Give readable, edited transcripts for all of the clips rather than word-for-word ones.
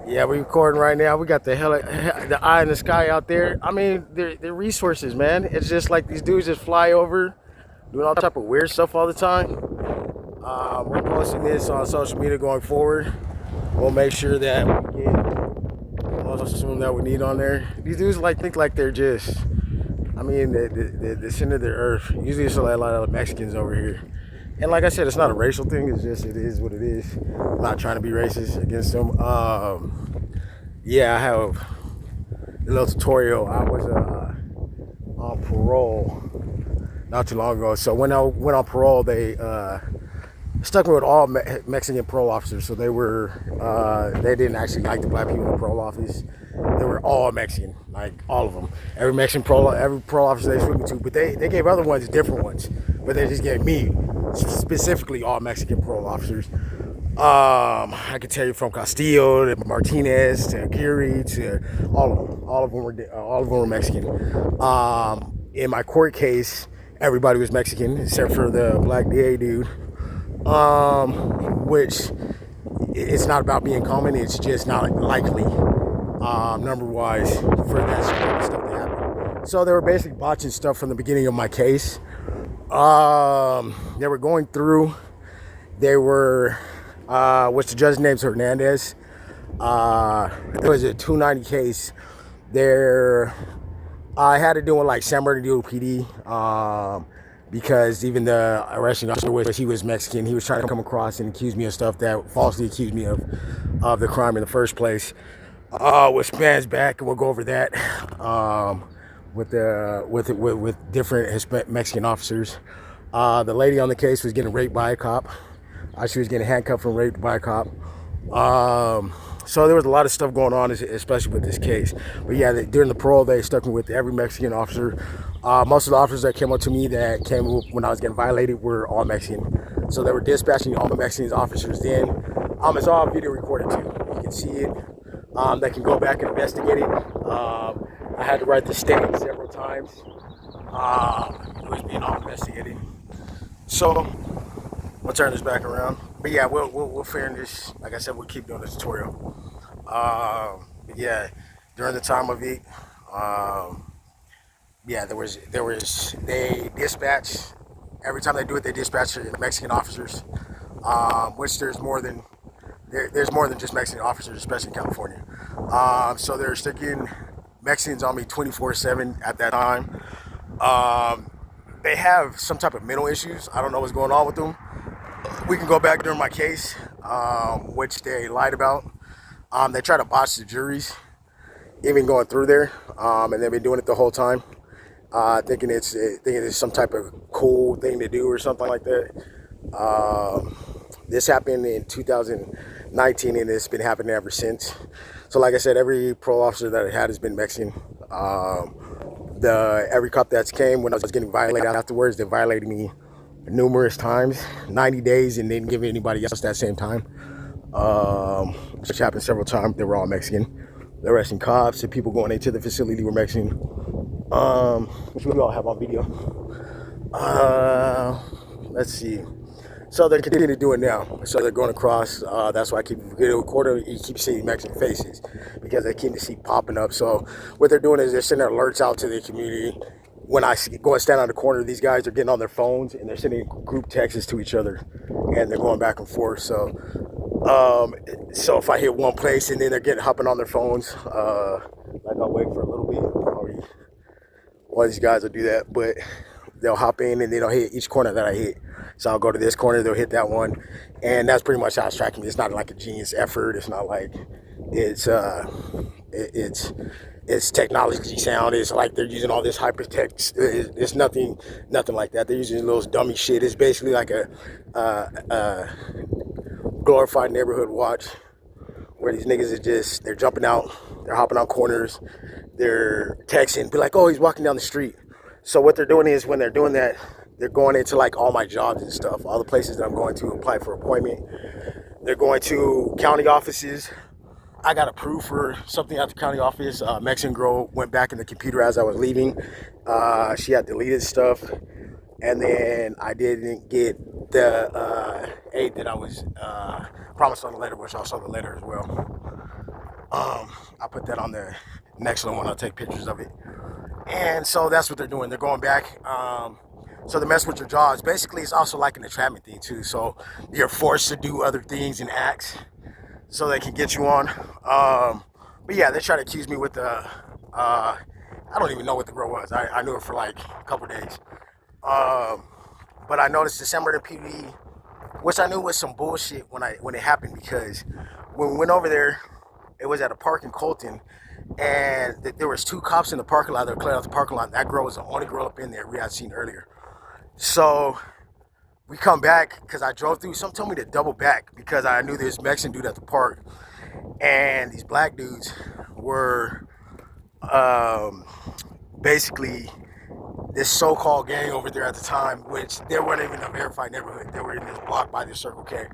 Yeah, we recording right now. We got the eye in the sky out there. I mean, they're resources, man. It's just like these dudes just fly over, doing all type of weird stuff all the time. We're posting this on social media going forward. We'll make sure that we get most of them that we need on there. These dudes think like they're just, I mean, the center of the earth. Usually it's a lot of Mexicans over here. And like I said, it's not a racial thing. It's just it is what it is. I'm not trying to be racist against them. Yeah, I have a little tutorial. I was on parole not too long ago. So when I went on parole, they stuck me with all Mexican parole officers. So they didn't actually like the black people in the parole office. They were all Mexican, like all of them. Every parole officer they took me to, but they gave other ones different ones. But they just gave me specifically all Mexican parole officers. I could tell you from Castillo to Martinez to Aguirre to all of them. All of them were Mexican. In my court case, everybody was Mexican except for the black DA dude. Which it's not about being common. It's just not likely, number wise, for that stuff to happen. So they were basically botching stuff from the beginning of my case. They were going through. They were, which the judge's name's Hernandez. It was a 290 case. There, I had to do with like San Bernardino PD. Because even the arresting officer, which he was Mexican, he was trying to come across and accuse me of stuff that falsely accused me of the crime in the first place. Which spans back, and we'll go over that with different Mexican officers. The lady on the case was getting raped by a cop. She was getting handcuffed and raped by a cop. So there was a lot of stuff going on, especially with this case. But yeah, during the parole, they stuck me with every Mexican officer. Most of the officers that came up to me that came when I was getting violated were all Mexican. So they were dispatching all the Mexican officers then. It's all video recorded too. You can see it. They can go back and investigate it. I had to write the statement several times. It was being all investigated. So we'll turn this back around. But yeah, we'll figure this. Like I said, we'll keep doing this tutorial. But yeah, during the time of it, yeah, they dispatch every time they do it. They dispatch Mexican officers, which there's more than just Mexican officers, especially in California. So they're sticking Mexicans on me 24/7 at that time. They have some type of mental issues. I don't know what's going on with them. We can go back during my case, which they lied about. They try to botch the juries, even going through there, and they've been doing it the whole time, thinking it's some type of cool thing to do or something like that. This happened in 2019, and it's been happening ever since. So, like I said, every parole officer that I had has been Mexican. Every cop that's came when I was getting violated afterwards, they violated me numerous times, 90 days, and didn't give anybody else that same time. Which happened several times. They were all Mexican. They're arresting cops and people going into the facility were Mexican. Which we all have on video. Let's see. So they're continuing to do it now. So they're going across. That's why I keep video recording. You keep seeing Mexican faces because they keep popping up. So what they're doing is they're sending alerts out to the community. When I go and stand on the corner, these guys are getting on their phones and they're sending group texts to each other, and they're going back and forth. So if I hit one place and then they're hopping on their phones, like I'll wait for a little bit. Probably one of these guys will do that, but they'll hop in and they'll hit each corner that I hit. So I'll go to this corner, they'll hit that one, and that's pretty much how it's tracking me. It's not like a genius effort. It's not like it's technology sound. It's like they're using all this hypertext. It's nothing like that. They're using little dummy shit. It's basically like a glorified neighborhood watch where these niggas they're jumping out, they're hopping on corners, they're texting, be like, oh, he's walking down the street. So what they're doing is when they're doing that, they're going into like all my jobs and stuff, all the places that I'm going to apply for appointment. They're going to county offices. I got approved for something at the county office. Mexican girl went back in the computer as I was leaving. She had deleted stuff. And then I didn't get the aid that I was promised on the letter, which I saw the letter as well. I put that on the next one. I'll take pictures of it. And so that's what they're doing. They're going back. So they mess with your jaws. Basically, it's also like an entrapment thing too. So you're forced to do other things and acts so they can get you on. But yeah, they try to accuse me with the. I don't even know what the girl was. I knew her for like a couple days. But I noticed December the PD, which I knew was some bullshit when it happened, because when we went over there, it was at a park in Colton, and there was 2 cops in the parking lot that were clearing out the parking lot. That girl was the only girl up in there we had seen earlier. So we come back because I drove through. Some told me to double back because I knew this Mexican dude at the park, and these black dudes were basically this so-called gang over there at the time, which they weren't even in a verified neighborhood. They were in this block by this Circle K.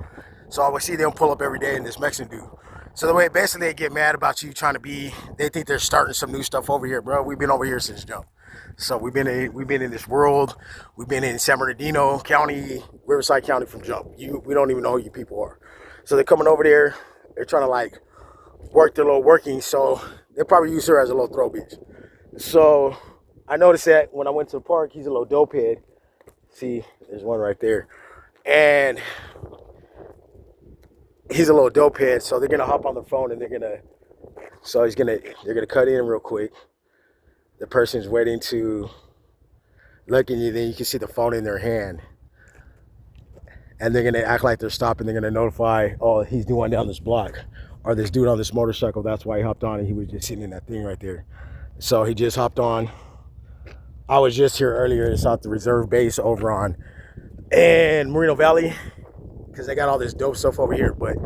So I would see them pull up every day in this Mexican dude. So the way basically they get mad about you trying to be, they think they're starting some new stuff over here, bro. We've been over here since jump. So we've been in this world. We've been in San Bernardino County, Riverside County from jump. We don't even know who you people are. So they're coming over there. They're trying to like work their little workings. So they probably use her as a little throw bitch. So I noticed that when I went to the park, he's a little dope head. See, there's one right there. And he's a little dope head, so they're gonna hop on the phone and they're gonna cut in real quick. The person's waiting to look at you, then you can see the phone in their hand. And they're gonna act like they're stopping, they're gonna notify, oh, he's doing down this block. Or this dude on this motorcycle, that's why he hopped on and he was just sitting in that thing right there. So he just hopped on. I was just here earlier. It's at the reserve base over on in Moreno Valley, because they got all this dope stuff over here. But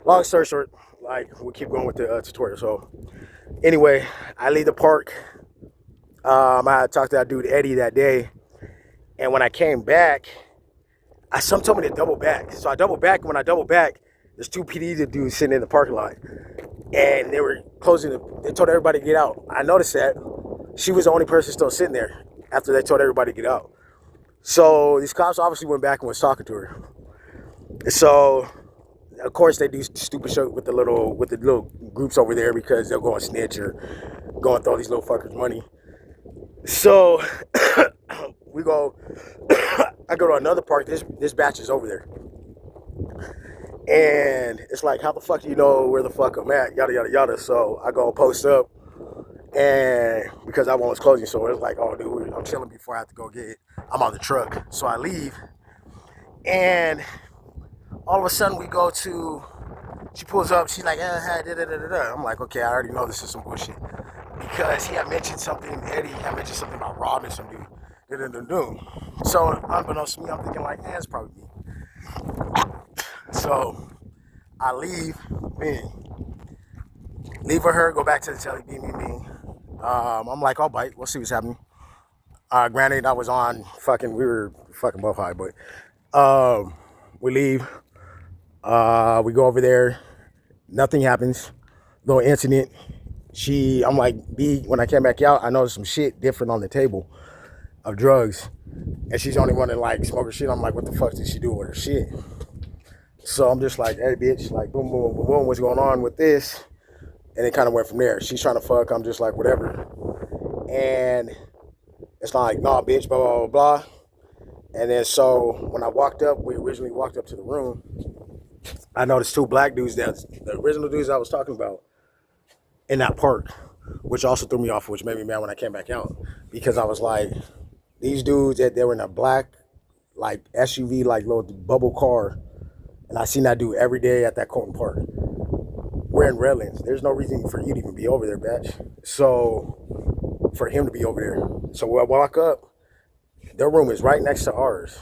long story short, like, we'll keep going with the tutorial. So anyway, I leave the park. I talked to that dude Eddie that day, and when I came back, some told me to double back. So I double back. When I double back, there's 2 PD dudes sitting in the parking lot, and they were closing. They told everybody to get out. I noticed that she was the only person still sitting there after they told everybody to get out. So these cops obviously went back and was talking to her. So of course they do stupid shit with the little groups over there, because they'll go and snitch or go and throw these little fuckers money. So we go. I go to another park. This batch is over there, and it's like, how the fuck do you know where the fuck I'm at? Yada yada yada. So I go post up, and because I was closing, so it's like, oh dude, I'm chilling before I have to go get it. I'm on the truck, so I leave, and all of a sudden we go to. She pulls up. She's like, I'm like, okay, I already know this is some bullshit, because he had mentioned something. Eddie had mentioned something about robbing some dude. So unbeknownst to me, I'm thinking like, it's probably me. So I leave with her, go back to the telly, I'm like, I'll bite. We'll see what's happening. Granted, I was on we were fucking both high, but we leave. We go over there. Nothing happens. Little incident. I'm like, when I came back out, I noticed some shit different on the table of drugs. And she's the only one that like smoke her shit. I'm like, what the fuck did she do with her shit? So I'm just like, hey bitch, like boom, boom, boom, boom, what's going on with this? And it kind of went from there. She's trying to fuck, I'm just like, whatever. And it's like, nah, bitch, blah, blah, blah, blah. And then so when I walked up, we originally walked up to the room, I noticed 2 black dudes, the original dudes I was talking about, in that park, which also threw me off, which made me mad when I came back out, because I was like, these dudes, they were in a black, like SUV, like little bubble car, and I seen that dude every day at that Colton Park. We're in Redlands. There's no reason for you to even be over there, batch. So for him to be over there. So when I walk up, their room is right next to ours.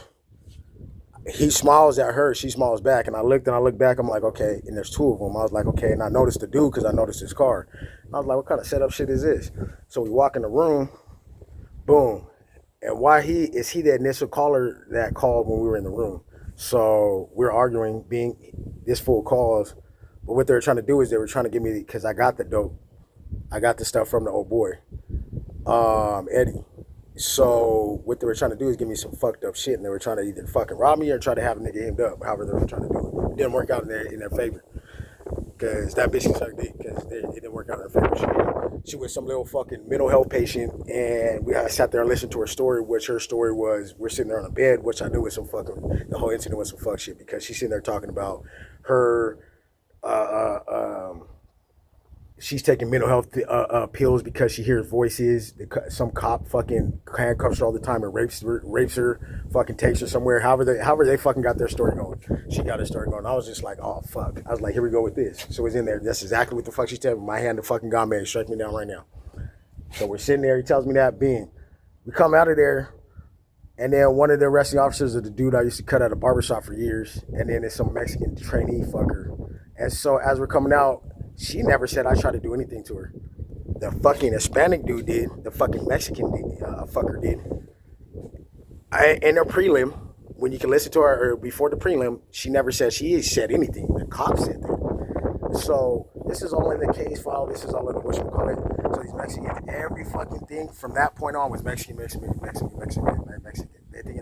He smiles at her, she smiles back, and I look back, I'm like, okay, and there's 2 of them. I was like, okay, and I noticed the dude because I noticed his car. And I was like, what kind of setup shit is this? So we walk in the room, boom. And why is he the initial caller that called when we were in the room? So we're arguing, being this full calls, but what they were trying to do is they were trying to give me, because I got the dope, I got the stuff from the old boy, Eddie. So what they were trying to do is give me some fucked up shit, and they were trying to either fucking rob me or try to have a nigga aimed up, however they were trying to do it. It didn't work out in their favor. because that bitch can suck dick because it didn't work out in her favor. She was some little fucking mental health patient, and we sat there and listened to her story, which her story was we're sitting there on a bed, which I knew was some fucking, the whole incident was some fuck shit because she's sitting there talking about her, uh, she's taking mental health pills because she hears voices. Some cop fucking handcuffs her all the time and rapes her, fucking takes her somewhere. However they fucking got their story going. She got her story going. I was just like, oh fuck. I was like, here we go with this. So it's in there. That's exactly what the fuck she's telling me. My hand to fucking God, man, strike me down right now. So we're sitting there. He tells me that. Being, we come out of there. And then one of the arresting officers is the dude I used to cut at a barbershop for years. And then there's some Mexican trainee fucker. And so as we're coming out, she never said I tried to do anything to her. The fucking Hispanic dude did. The fucking Mexican fucker did. In her prelim, when you can listen to her, or before the prelim, she never said she said anything. The cop said that. So this is all in the case file. This is all in the whatchamacallit. So these Mexicans, every fucking thing from that point on was Mexican. They're thinking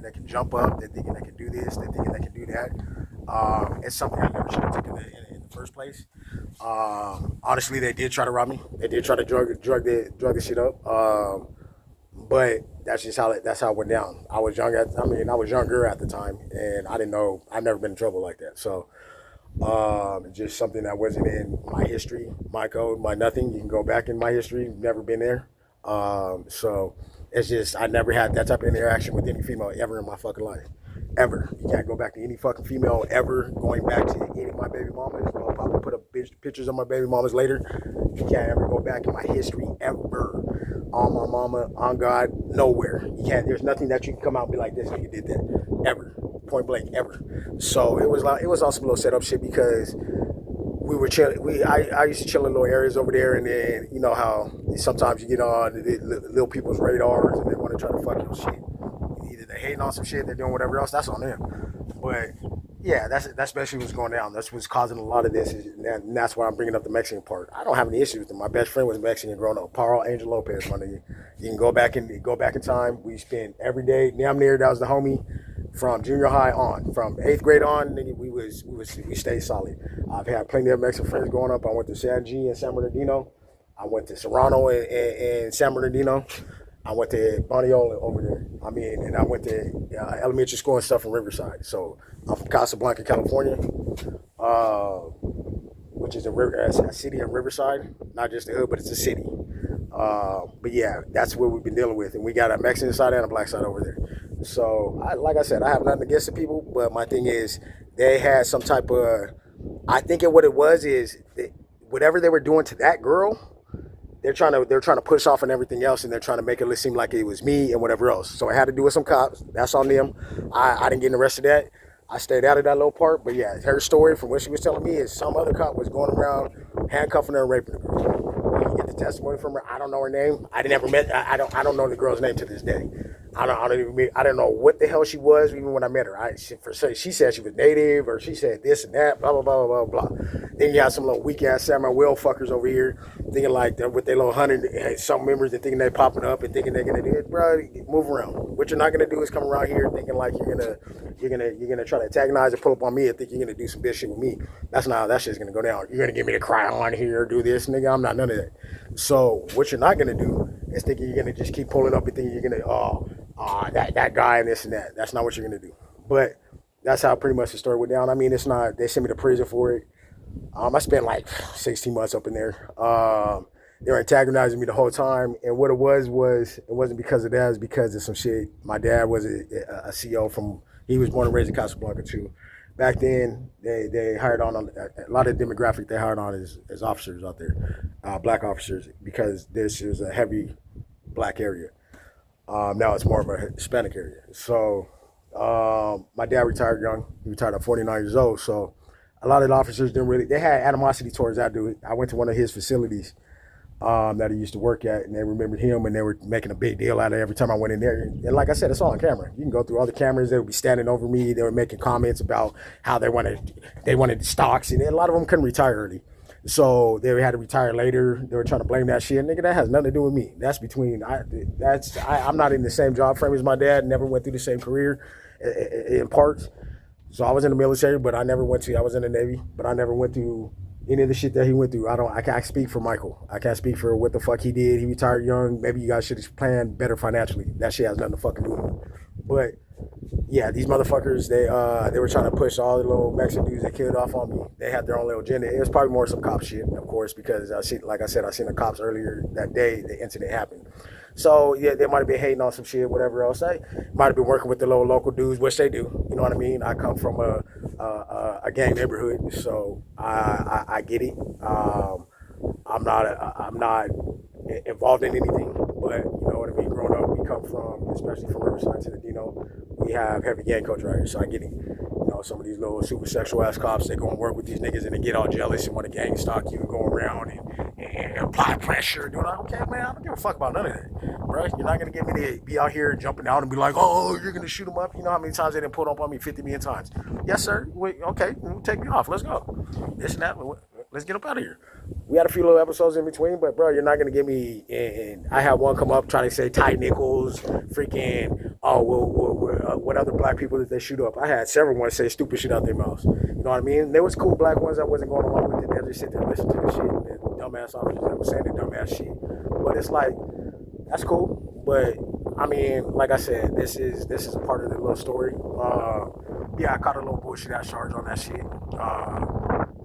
they can jump up. They're thinking they can do this. They're thinking they can do that. It's something I never should have taken in the first place. Honestly, they did try to rob me. They did try to drug the shit up. But that's just how that's how it went down. I was younger at the time, and I didn't know. I've never been in trouble like that. So just something that wasn't in my history, my code, my nothing. You can go back in my history. Never been there. So it's just I never had that type of interaction with any female ever in my fucking life. Ever. You can't go back to any fucking female ever. Going back to any of my baby mamas. I'll probably put up pictures of my baby mamas later. You can't ever go back in my history ever. On my mama, on God, nowhere. You can't. There's nothing that you can come out and be like, this nigga did that ever, point blank ever. So it was also a little set up shit because we were chilling. I used to chill in little areas over there, and then you know how sometimes you get on the little people's radars and they want to try to fuck your shit. Either they're hating on some shit, they're doing whatever else. That's on them. But yeah, that's basically what's going down. That's what's causing a lot of this, and that's why I'm bringing up the Mexican part. I don't have any issues with them. My best friend was Mexican growing up. Paulo Angel Lopez, my nigga. You can go back in time. We spent every day. Damn near that was the homie from junior high on, from 8th grade on. Nigga, we stayed solid. I've had plenty of Mexican friends growing up. I went to San G and San Bernardino. I went to Serrano and San Bernardino. I went to Boniola over there. And I went to elementary school and stuff in Riverside. So I'm from Casablanca, California, which is a city in Riverside, not just a hood, but it's a city. But yeah, that's what we've been dealing with, and we got a Mexican side and a black side over there. So, like I said, I have nothing against the people, but my thing is they had some type of. I think what it was is whatever they were doing to that girl. They're trying to push off on everything else, and they're trying to make it seem like it was me and whatever else. So it had to do with some cops. That's on them. I didn't get in the rest of that. I stayed out of that little part. But yeah, her story from what she was telling me is some other cop was going around handcuffing her and raping her. You get the testimony from her. I don't know her name. I don't know the girl's name to this day. I don't know what the hell she was even when I met her. She said she was native, or she said this and that, blah blah blah blah blah. Then you got some little weak ass Samurai Will fuckers over here thinking like with their little 100 some members, they're thinking they're popping up and thinking they're gonna do it. Bro, move around. What you're not gonna do is come around here thinking like you're gonna try to antagonize or pull up on me and think you're gonna do some bitch shit with me. That's not how that shit's gonna go down. You're gonna get me to cry on here, do this, nigga. I'm not none of that. So what you're not gonna do is thinking you're gonna just keep pulling up and thinking you're gonna that guy and this and that. That's not what you're gonna do. But that's how pretty much the story went down. It's not. They sent me to prison for it. I spent like 16 months up in there. They were antagonizing me the whole time, and what it was it wasn't because of that. It was because of some shit. My dad was a CO from. He was born and raised in Casablanca too. Back then, they hired on a lot of the demographic they hired on as officers out there, black officers, because this is a heavy black area. Now it's more of a Hispanic area. So my dad retired young. He retired at 49 years old. So a lot of the officers they had animosity towards that dude. I went to one of his facilities that he used to work at, and they remembered him, and they were making a big deal out of it every time I went in there. And like I said, it's all on camera. You can go through all the cameras. They would be standing over me. They were making comments about how they wanted stocks, and a lot of them couldn't retire early. So they had to retire later. They were trying to blame that shit. Nigga, that has nothing to do with me. That's I'm not in the same job frame as my dad. Never went through the same career in parts. So I was in the military, but I was in the Navy, but I never went through any of the shit that he went through. I can't speak for Michael. I can't speak for what the fuck he did. He retired young. Maybe you guys should have planned better financially. That shit has nothing to fucking do with it. But yeah, these motherfuckers, they were trying to push all the little Mexican dudes that killed off on me. They had their own little agenda. It was probably more some cop shit, of course, because like I said, I seen the cops earlier that day. The incident happened. So yeah, they might have been hating on some shit, whatever else. They might have been working with the little local dudes, which they do. You know what I mean? I come from a gang neighborhood, so I get it. I'm not involved in anything, but you know what I mean. Growing up, we come from, especially from Riverside to the Dino, we have heavy gang culture right here, so I get it. You know, some of these little super sexual ass cops, they go and work with these niggas and they get all jealous and want to gang stalk you and go around and apply pressure. Doing like, okay, man, I don't give a fuck about none of that, bro. You're not gonna get me to be out here jumping out and be like, oh, you're gonna shoot them up. You know how many times they didn't put up on me 50 million times? Yes, sir. Wait, okay, take me off. Let's go. This and that. Let's get up out of here. We had a few little episodes in between, but bro, you're not gonna get me. And I had one come up trying to say Ty Nichols, freaking. Oh, what other black people did they shoot up? I had several ones say stupid shit out their mouths. You know what I mean? There was cool black ones that wasn't going along with it. They just sit there and listen to the shit. And dumbass officers that was saying the dumbass shit. But it's like that's cool. But I mean, like I said, this is a part of the little story. Yeah, I caught a little bullshit ass charge on that shit.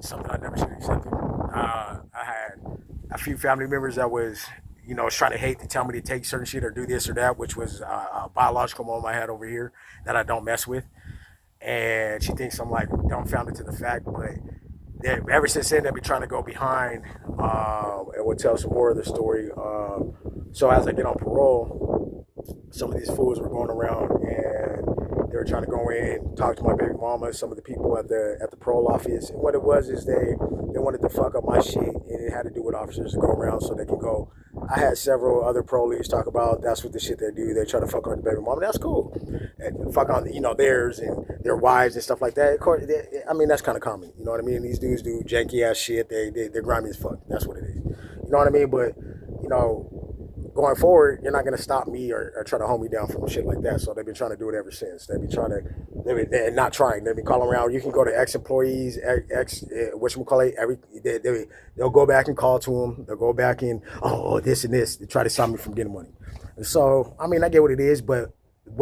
Something I never should have accepted. I had a few family members that was, trying to hate to tell me to take certain shit or do this or that, which was a biological mom I had over here that I don't mess with. And she thinks I'm like dumbfounded to the fact, but ever since then they've been trying to go behind, and we'll tell some more of the story. So as I get on parole, some of these fools were going around and they were trying to go in, talk to my baby mama, some of the people at the parole office. And what it was is they wanted to fuck up my shit, and it had to do with officers to go around so they can go. I had several other parolees talk about that's what the shit they do. They try to fuck on the baby mama. That's cool. And fuck on theirs and their wives and stuff like that. Of course, I mean that's kind of common. You know what I mean? These dudes do janky ass shit. They're grimy as fuck. That's what it is. You know what I mean? But you know, going forward, you're not gonna stop me or try to hold me down from shit like that. So they've been trying to do it ever since. They're not trying. They've been calling around. You can go to ex-employees, whatchamacallit, they'll go back and call to them. They'll go back and, this and this, to try to stop me from getting money. So, I mean, I get what it is, but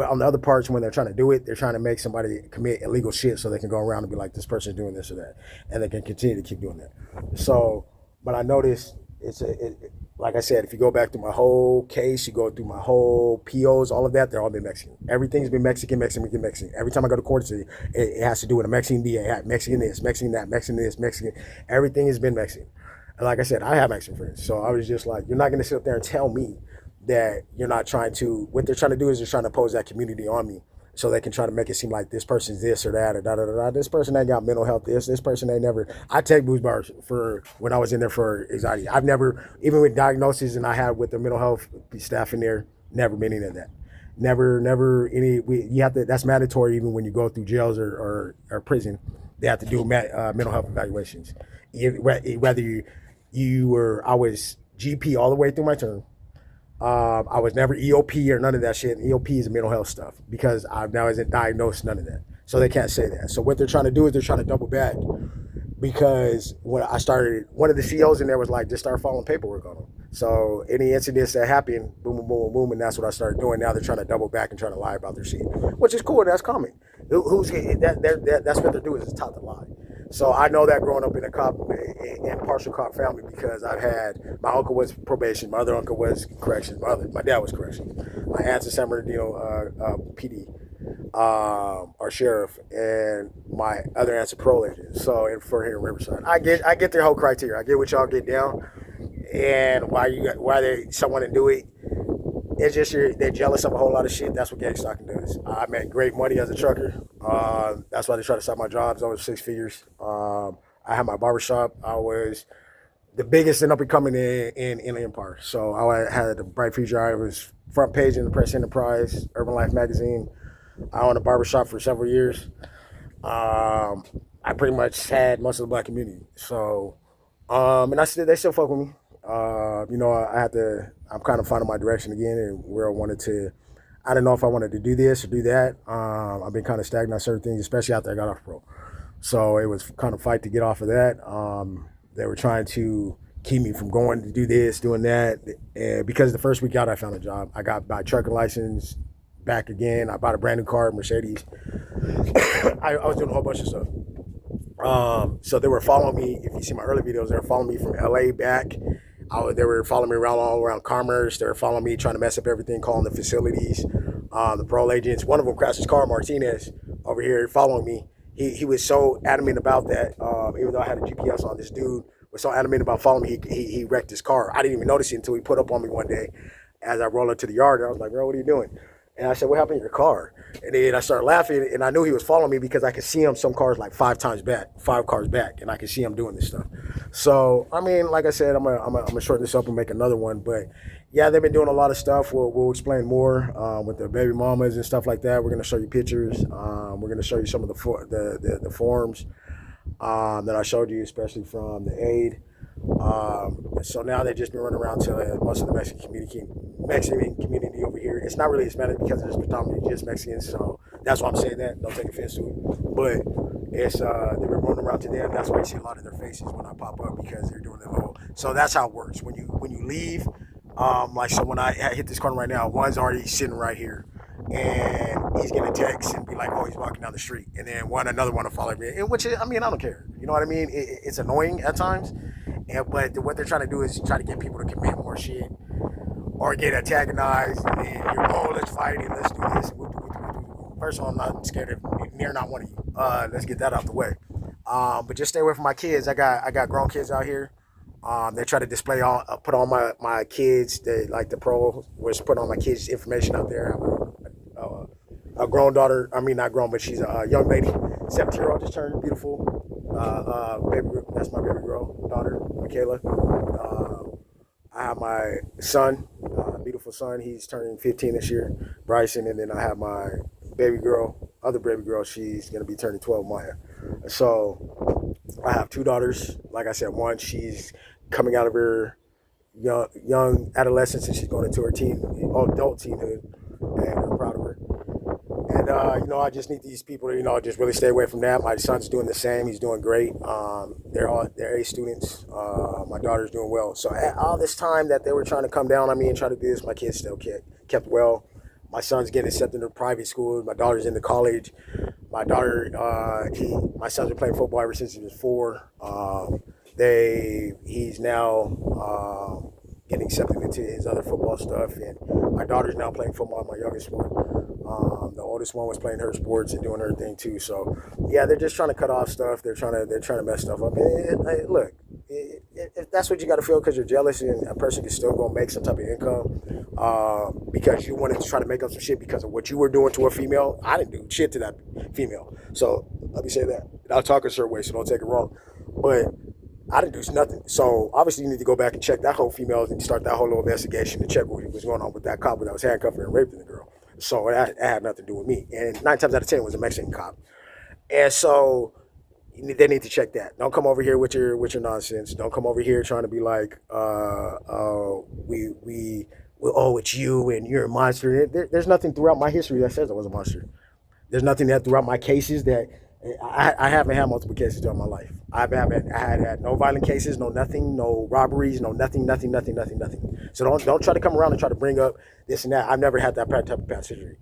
on the other parts, when they're trying to do it, they're trying to make somebody commit illegal shit so they can go around and be like, this person's doing this or that. And they can continue to keep doing that. So, but I noticed like I said, if you go back through my whole case, you go through my whole POs, all of that, they're all been Mexican. Everything's been Mexican. Every time I go to court, it has to do with a Mexican DA, Mexican this, Mexican that, Mexican this, Mexican. Everything has been Mexican. And like I said, I have Mexican friends. So I was just like, you're not going to sit up there and tell me that you're not trying to, what they're trying to do is they're trying to pose that community on me so they can try to make it seem like this person's this or that or da da da da. This person ain't got mental health. This person ain't never. I take booze bars for when I was in there for anxiety. I've never, even with diagnoses and I had with the mental health staff in there, never been any of that. Never any. You have to. That's mandatory even when you go through jails or prison. They have to do mental health evaluations. Whether you were, I was GP all the way through my term. I was never EOP or none of that shit. EOP is mental health stuff because I now isn't diagnosed, none of that. So they can't say that. So what they're trying to do is they're trying to double back because when I started, one of the CEOs in there was like, just start following paperwork on them. So any incidents that happen, boom, boom, boom, boom, and that's what I started doing. Now they're trying to double back and trying to lie about their shit, which is cool. And that's common. That's what they're doing is taught to lie. So I know that growing up in a cop and partial cop family because I've had my uncle was probation, my other uncle was corrections, my dad was corrections, my aunt's a San Bernardino PD, our sheriff, and my other aunt's a parole agent. So for here in Riverside, I get their whole criteria. I get what y'all get down, and why they someone to do it. It's just they're jealous of a whole lot of shit. That's what gang stalking does. I made great money as a trucker. That's why they try to stop my jobs over 6 figures. I had my barbershop. I was the biggest and up and coming in the empire. So I had the bright future. I was front page in the Press Enterprise, Urban Life magazine. I owned a barbershop for several years. I pretty much had most of the black community. So, and they still fuck with me. I'm kind of finding my direction again and where I wanted to. I don't know if I wanted to do this or do that. I've been kind of stagnant on certain things, especially after I got off pro. So it was kind of fight to get off of that. They were trying to keep me from going to do this, doing that. And because the first week out, I found a job. I got my trucking license back again. I bought a brand new car, Mercedes. I was doing a whole bunch of stuff. So they were following me. If you see my early videos, they were following me from LA back. They were following me around all around Commerce. They were following me, trying to mess up everything, calling the facilities, the parole agents. One of them crashed his car, Martinez, over here following me. He was so adamant about that. Even though I had a GPS on, this dude was so adamant about following me. He wrecked his car. I didn't even notice it until he put up on me one day as I rolled into the yard. And I was like, bro, what are you doing? And I said, what happened to your car? And then I started laughing, and I knew he was following me because I could see him some cars like five cars back, and I could see him doing this stuff. So, I mean, like I said, I'm gonna shorten this up and make another one. But yeah, they've been doing a lot of stuff. We'll explain more with the baby mamas and stuff like that. We're gonna show you pictures. We're gonna show you some of the forms that I showed you, especially from the aid. So now they've just been running around to most of the Mexican community over here. It's not really Hispanic because it's predominantly just Mexicans, so that's why I'm saying that. Don't take offense to it, but it's they've been running around to them. That's why you see a lot of their faces when I pop up because they're doing the little. So that's how it works when you leave. Like so when I hit this corner right now, one's already sitting right here, and he's gonna text and be like, "Oh, he's walking down the street," and then another one will follow me. And which I mean, I don't care. You know what I mean? It's annoying at times, but what they're trying to do is try to get people to commit more shit or get antagonized. And you're, oh, let's fight it, let's do this. First of all, I'm not scared of near not one of you. Let's get that out the way. But just stay away from my kids. I got grown kids out here. They try to display put on my kids. They like the pro was put on my kids' information out there. I have a grown daughter. I mean, not grown, but she's a young lady, 17-year-old, just turned beautiful. Baby, that's my baby girl daughter, Michaela. I have my son, beautiful son. He's turning 15 this year, Bryson, and then I have my baby girl, other baby girl. She's gonna be turning 12, Maya. So I have two daughters. Like I said, one she's coming out of her young adolescence and she's going into her adult teenhood, and I'm proud of her. And I just need these people to, just really stay away from that. My son's doing the same. He's doing great. They're A students. My daughter's doing well. So all this time that they were trying to come down on me and try to do this, my kids still kept well. My son's getting accepted into private school. My daughter's into college. My son's been playing football ever since he was 4. He's now getting accepted into his other football stuff, and my daughter's now playing football. My youngest one, the oldest one, was playing her sports and doing her thing too. So yeah, they're just trying to cut off stuff. They're trying to mess stuff up. Look, if that's what you got to feel because you're jealous and a person can still go make some type of income because you wanted to try to make up some shit because of what you were doing to a female. I didn't do shit to that female. So let me say that. I'll talk a certain way, so don't take it wrong. But I didn't do nothing. So obviously you need to go back and check that whole female and start that whole little investigation to check what was going on with that cop that was handcuffing and raping the girl. So it had nothing to do with me. And 9 times out of 10 it was a Mexican cop. And so they need to check that. Don't come over here with your nonsense. Don't come over here trying to be like, it's you and you're a monster. There's nothing throughout my history that says I was a monster. There's nothing that throughout my cases that I haven't had multiple cases throughout my life. I had no violent cases, no nothing, no robberies, no nothing. So don't try to come around and try to bring up this and that. I've never had that type of past history.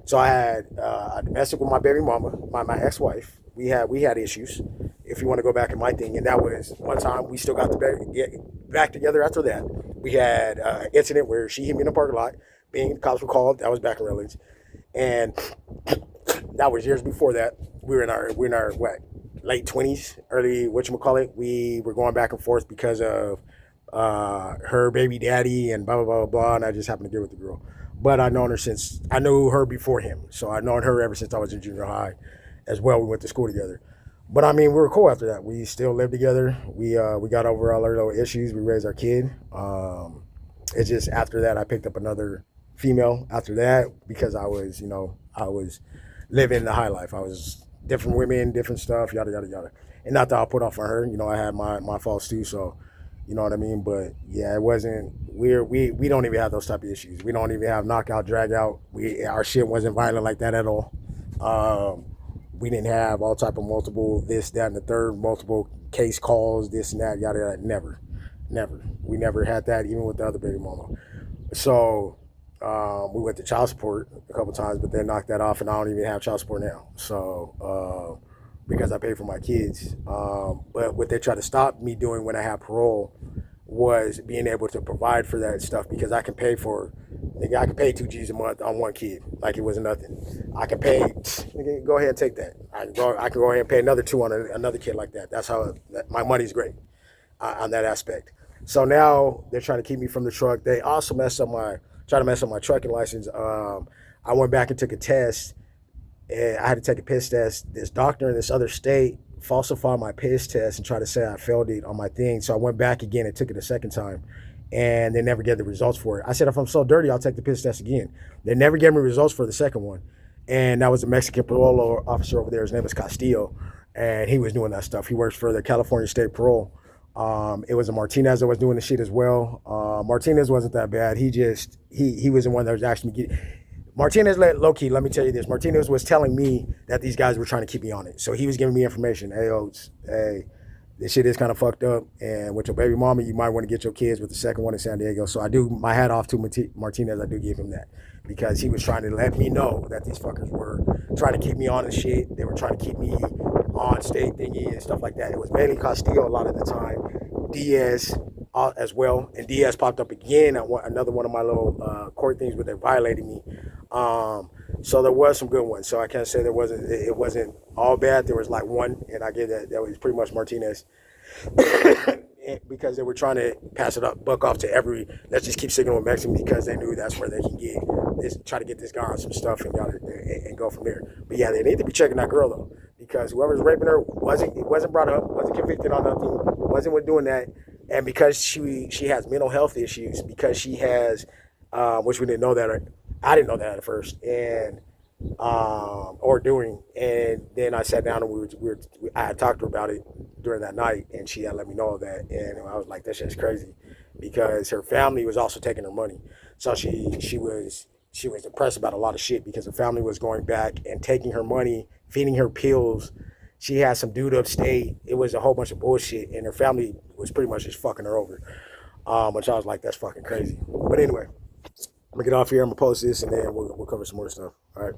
So I had a domestic with my baby mama, my ex-wife. We had issues. If you want to go back in my thing, and that was one time we still got to get back together after that. We had an incident where she hit me in the parking lot. Being the cops were called. That was back in Redlands, and that was years before that. We were in our what, late 20s, early whatchamacallit. We were going back and forth because of her baby daddy and blah blah blah blah. And I just happened to get with the girl. But I knew her before him, so I've known her ever since I was in junior high, as well. We went to school together. But I mean, we were cool after that. We still lived together. We got over all our little issues. We raised our kid. It's just after that I picked up another female after that because I was living the high life. I was different women, different stuff, yada yada yada. And not that I'll put off on her. I had my faults too. So you know what I mean? But yeah, it wasn't. We don't even have those type of issues. We don't even have knockout, drag out. Our shit wasn't violent like that at all. We didn't have all type of multiple this, that, and the third, multiple case calls, this and that, yada yada. Never, never. We never had that, even with the other baby mama. So we went to child support a couple times, but they knocked that off, and I don't even have child support now. So because I pay for my kids, but what they try to stop me doing when I have parole was being able to provide for that stuff because I can pay for. Nigga, I can pay 2 G's a month on one kid like it was nothing. I can pay. Nigga, go ahead and take that. I can go ahead and pay another two on another kid like that. That's how my money's great on that aspect. So now they're trying to keep me from the truck. They also try to mess up my trucking license. I went back and took a test, and I had to take a piss test. This doctor in this other state falsified my piss test and tried to say I failed it on my thing. So I went back again and took it a second time, and they never gave the results for it. I said, if I'm so dirty, I'll take the piss test again. They never gave me results for the second one, and that was a Mexican parole officer over there. His name was Castillo, and he was doing that stuff. He works for the California State Parole. It was a Martinez that was doing the shit as well. Martinez wasn't that bad. He was the one that was actually getting. Martinez, low key, let me tell you this. Martinez was telling me that these guys were trying to keep me on it. So he was giving me information. Hey, Oates, hey, this shit is kind of fucked up. And with your baby mama, you might want to get your kids with the second one in San Diego. So I do my hat off to Martinez. I do give him that because he was trying to let me know that these fuckers were trying to keep me on the shit. They were trying to keep me on state thingy and stuff like that. It was mainly Castillo a lot of the time. Diaz as well. And Diaz popped up again at another one of my little court things where they violated me. So there was some good ones. So I can't say it wasn't all bad. There was like one, and I get that was pretty much Martinez. Because they were trying to pass it up, buck off to let's just keep sticking with Mexican because they knew that's where they can try to get this guy on some stuff and go from there. But yeah, they need to be checking that girl though, because whoever's raping her wasn't brought up, wasn't convicted on nothing, wasn't with doing that, and because she has mental health issues, because she has, which we didn't know that, I didn't know that at first, and or doing. And then I sat down and I had talked to her about it during that night, and she had let me know that, and I was like, that shit's crazy, because her family was also taking her money, so she was depressed about a lot of shit because her family was going back and taking her money, feeding her pills. She had some dude upstate. It was a whole bunch of bullshit, and her family was pretty much just fucking her over. Which I was like, that's fucking crazy. But anyway, I'm gonna get off here. I'm gonna post this, and then we'll cover some more stuff. All right.